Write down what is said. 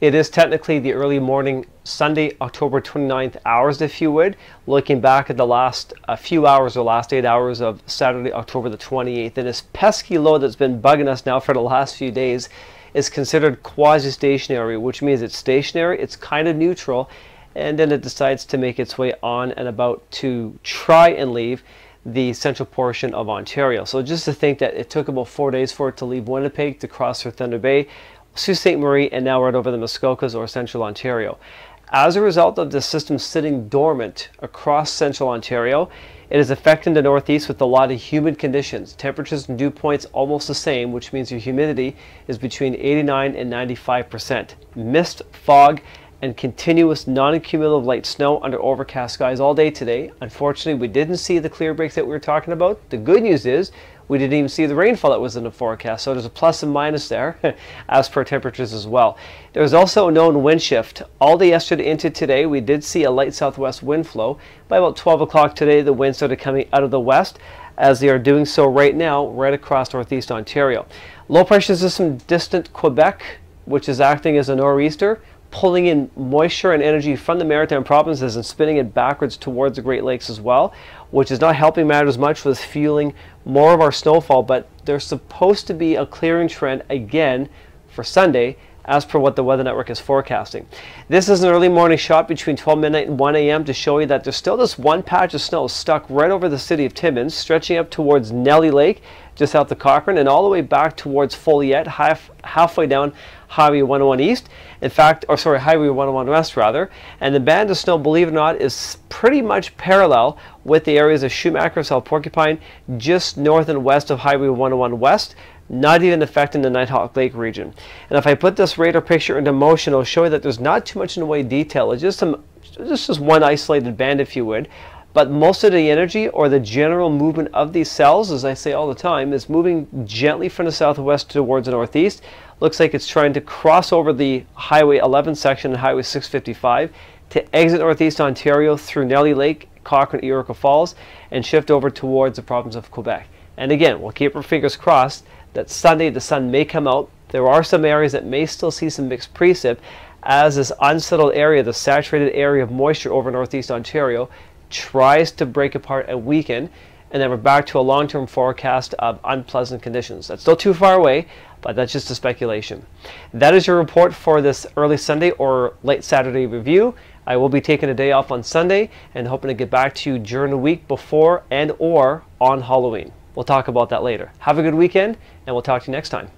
It is technically the early morning Sunday, October 29th hours, if you would, looking back at the last few hours or last 8 hours of Saturday, October the 28th. And this pesky low that's been bugging us now for the last few days is considered quasi-stationary, which means it's stationary, it's kind of neutral, and then it decides to make its way on and about to try and leave the central portion of Ontario. So just to think that it took about 4 days for it to leave Winnipeg to cross through Thunder Bay, Sault Ste. Marie, and now right over the Muskokas or central Ontario. As a result of the system sitting dormant across central Ontario, it is affecting the northeast with a lot of humid conditions. Temperatures and dew points almost the same, which means your humidity is between 89 and 95%. Mist, fog, and continuous non-accumulative light snow under overcast skies all day today. Unfortunately, we didn't see the clear breaks that we were talking about. The good news is we didn't even see the rainfall that was in the forecast, so there's a plus and minus there as per temperatures as well. There's also a known wind shift. All day yesterday into today, we did see a light southwest wind flow. By about 12 o'clock today, the wind started coming out of the west, as they are doing so right now right across northeast Ontario. Low pressure system distant Quebec, which is acting as a nor'easter, pulling in moisture and energy from the maritime provinces and spinning it backwards towards the Great Lakes as well, which is not helping matters much with fueling more of our snowfall, but there's supposed to be a clearing trend again for Sunday as per what the Weather Network is forecasting. This is an early morning shot between 12 midnight and 1 a.m. to show you that there's still this one patch of snow stuck right over the city of Timmins, stretching up towards Nellie Lake, just south of Cochrane, and all the way back towards Folliette, halfway down Highway 101 East. In fact, or sorry, Highway 101 West rather. And the band of snow, believe it or not, is pretty much parallel with the areas of Schumacher, South Porcupine, just north and west of Highway 101 West, not even affecting the Nighthawk Lake region. And if I put this radar picture into motion, it'll show you that there's not too much in the way of detail. It's just one isolated band, if you would. But most of the energy or the general movement of these cells, as I say all the time, is moving gently from the southwest towards the northeast. Looks like it's trying to cross over the Highway 11 section and Highway 655 to exit northeast Ontario through Nellie Lake, Cochrane, Iroquois Falls, and shift over towards the province of Quebec. And again, we'll keep our fingers crossed that Sunday the sun may come out. There are some areas that may still see some mixed precip as this unsettled area, the saturated area of moisture over northeast Ontario, tries to break apart and weaken, and then we're back to a long-term forecast of unpleasant conditions. That's still too far away, but that's just a speculation. That is your report for this early Sunday or late Saturday review. I will be taking a day off on Sunday and hoping to get back to you during the week before and or on Halloween. We'll talk about that later. Have a good weekend, and we'll talk to you next time.